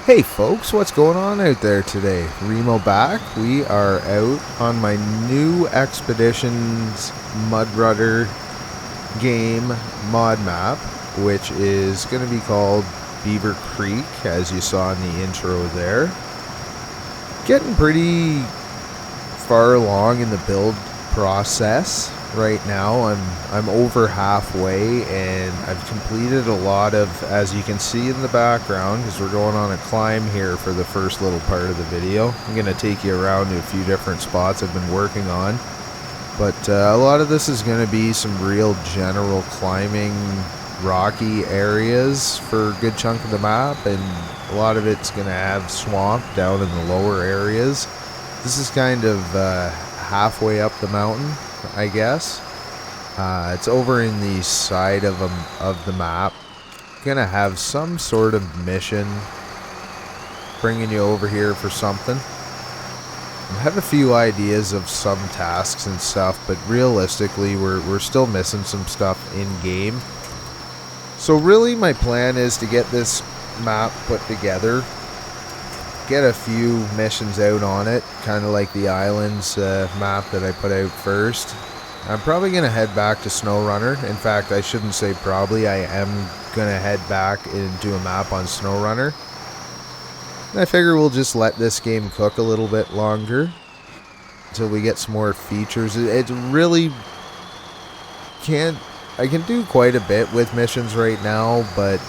Hey folks, what's going on out there today? Remo back. We are out on my new Expeditions Mudrunner game mod map, which is going to be called Beaver Creek, as you saw in the intro there. Getting pretty far along in the build process right now. I'm over halfway, and I've completed a lot of, as you can see in the background, because we're going on a climb here for the first little part of the video. I'm going to take you around to a few different spots I've been working on, but a lot of this is going to be some real general climbing rocky areas for a good chunk of the map, and a lot of it's going to have swamp down in the lower areas. This is kind of halfway up the mountain, I guess. It's over in the side of the map. Gonna have some sort of mission bringing you over here for something. I have a few ideas of some tasks and stuff, but realistically we're still missing some stuff in game. So really my plan is to get this map put together, get a few missions out on it, kind of like the islands map that I put out first. I'm probably going to head back to Snowrunner. In fact, I shouldn't say probably, I am going to head back into a map on Snowrunner. And I figure we'll just let this game cook a little bit longer until we get some more features. It really I can do quite a bit with missions right now, but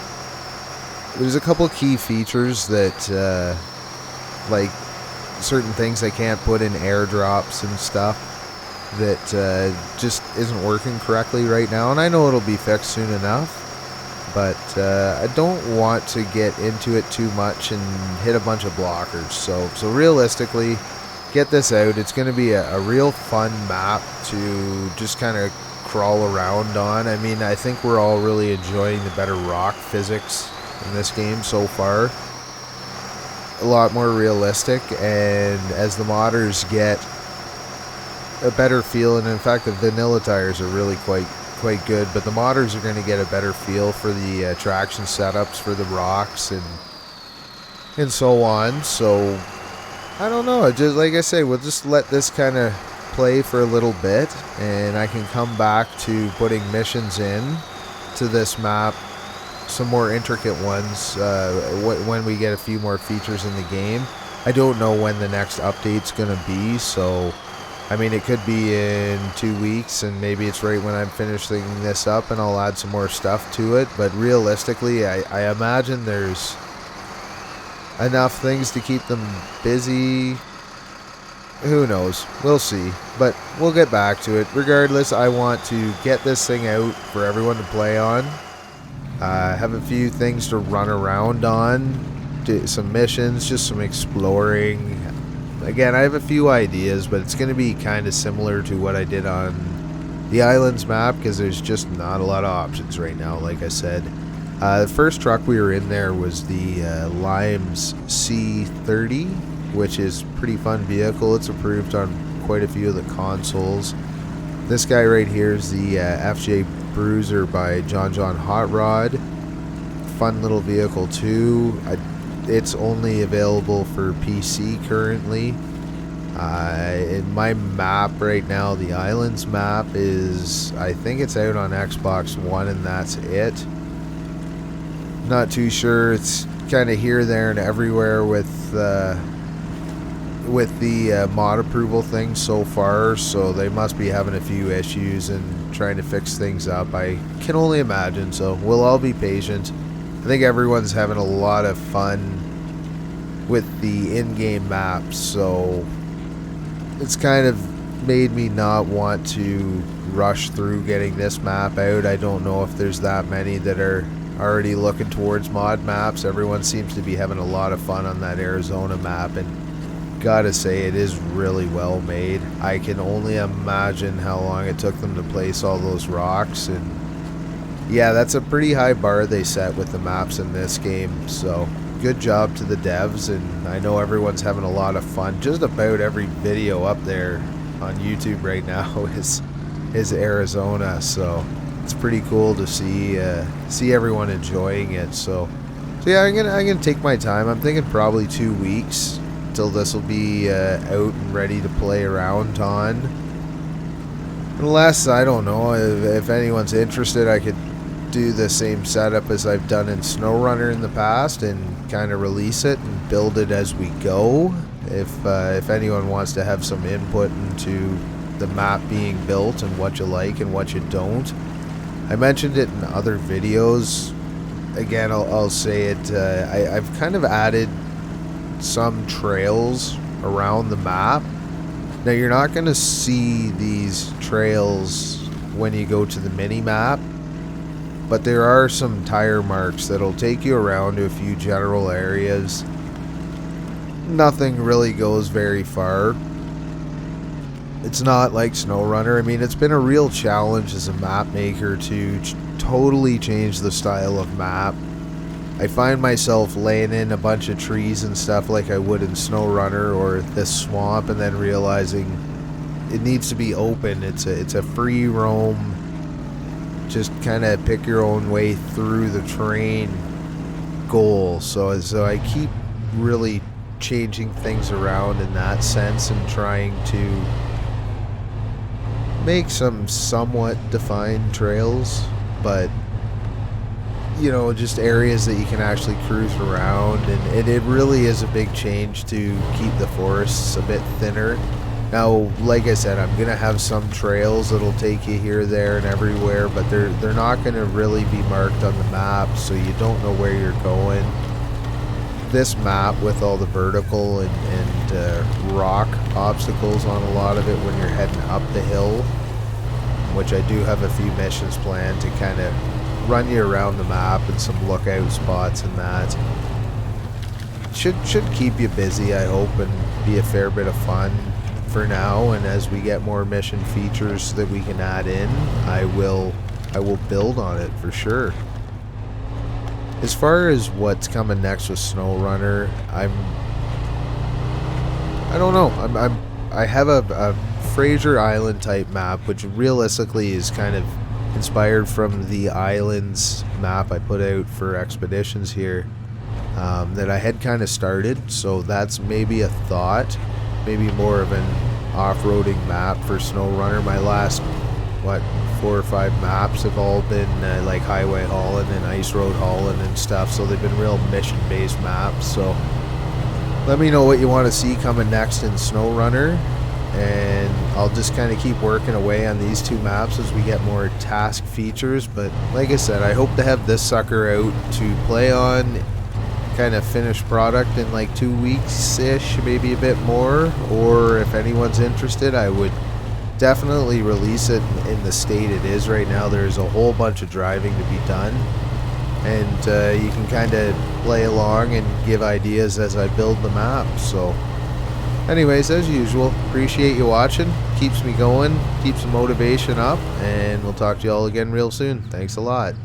there's a couple key features that like certain things I can't put in airdrops and stuff that just isn't working correctly right now, and I know it'll be fixed soon enough, but I don't want to get into it too much and hit a bunch of blockers. So realistically, get this out. It's going to be a real fun map to just kind of crawl around on. I mean, I think we're all really enjoying the better rock physics in this game so far. A lot more realistic, and as the modders get a better feel, and in fact the vanilla tires are really quite good, but the modders are going to get a better feel for the traction setups for the rocks and so on. So I don't know, just like I say, we'll just let this kind of play for a little bit, and I can come back to putting missions in to this map, some more intricate ones, when we get a few more features in the game. I don't know when the next update's gonna be, so I mean, it could be in 2 weeks, and maybe it's right when I'm finishing this up and I'll add some more stuff to it. But realistically, I imagine there's enough things to keep them busy. Who knows? We'll see. But we'll get back to it. Regardless, I want to get this thing out for everyone to play on. Have a few things to run around on, do some missions, just some exploring. Again, I have a few ideas, but it's going to be kind of similar to what I did on the islands map, because there's just not a lot of options right now, like I said. The first truck we were in there was the Limes C30, which is a pretty fun vehicle. It's approved on quite a few of the consoles. This guy right here is the FJ Bruiser by John Hot Rod. Fun little vehicle too. It's only available for PC currently. In my map right now, the Islands map is, I think it's out on Xbox One, and that's it. Not too sure. It's kind of here, there, and everywhere with the mod approval thing so far, so they must be having a few issues and trying to fix things up, I can only imagine. So we'll all be patient. I think everyone's having a lot of fun with the in-game maps, so it's kind of made me not want to rush through getting this map out. I don't know if there's that many that are already looking towards mod maps. Everyone seems to be having a lot of fun on that Arizona map, and gotta say, it is really well made. I can only imagine how long it took them to place all those rocks, and yeah, that's a pretty high bar they set with the maps in this game, so good job to the devs. And I know everyone's having a lot of fun. Just about every video up there on YouTube right now is Arizona, so it's pretty cool to see everyone enjoying it. So So yeah, I'm gonna take my time. I'm thinking probably 2 weeks till this will be out and ready to play around on. Unless, I don't know, if anyone's interested, I could do the same setup as I've done in Snowrunner in the past and kind of release it and build it as we go. If anyone wants to have some input into the map being built and what you like and what you don't. I mentioned it in other videos. Again, I'll say it. I've kind of added some trails around the map. Now, you're not going to see these trails when you go to the mini-map, but there are some tire marks that'll take you around to a few general areas. Nothing really goes very far. It's not like Snowrunner. I mean, it's been a real challenge as a map maker to totally change the style of map. I find myself laying in a bunch of trees and stuff like I would in Snowrunner or this swamp, and then realizing it needs to be open. It's a free roam, just kind of pick your own way through the terrain goal. So I keep really changing things around in that sense and trying to make some somewhat defined trails, but you know, just areas that you can actually cruise around, and it really is a big change to keep the forests a bit thinner. Now, like I said, I'm gonna have some trails that'll take you here, there, and everywhere, but they're not gonna really be marked on the map, so you don't know where you're going. This map, with all the vertical and rock obstacles on a lot of it when you're heading up the hill, which I do have a few missions planned to kind of run you around the map and some lookout spots and that. Should keep you busy, I hope, and be a fair bit of fun for now. And as we get more mission features that we can add in, I will build on it for sure. As far as what's coming next with Snowrunner, I don't know. I have a Fraser Island type map, which realistically is kind of inspired from the islands map I put out for expeditions here, that I had kind of started. So that's maybe a thought, maybe more of an off-roading map for Snowrunner. My last 4 or 5 maps have all been like highway hauling and ice road hauling and stuff, so they've been real mission-based maps. So let me know what you want to see coming next in Snowrunner, and I'll just kind of keep working away on these 2 maps as we get more task features. But like I said, I hope to have this sucker out to play on, kind of finished product in like 2 weeks-ish, maybe a bit more. Or if anyone's interested, I would definitely release it in the state it is right now. There's a whole bunch of driving to be done, and you can kind of play along and give ideas as I build the map. So anyways, as usual, appreciate you watching. Keeps me going, keeps the motivation up, and we'll talk to you all again real soon. Thanks a lot.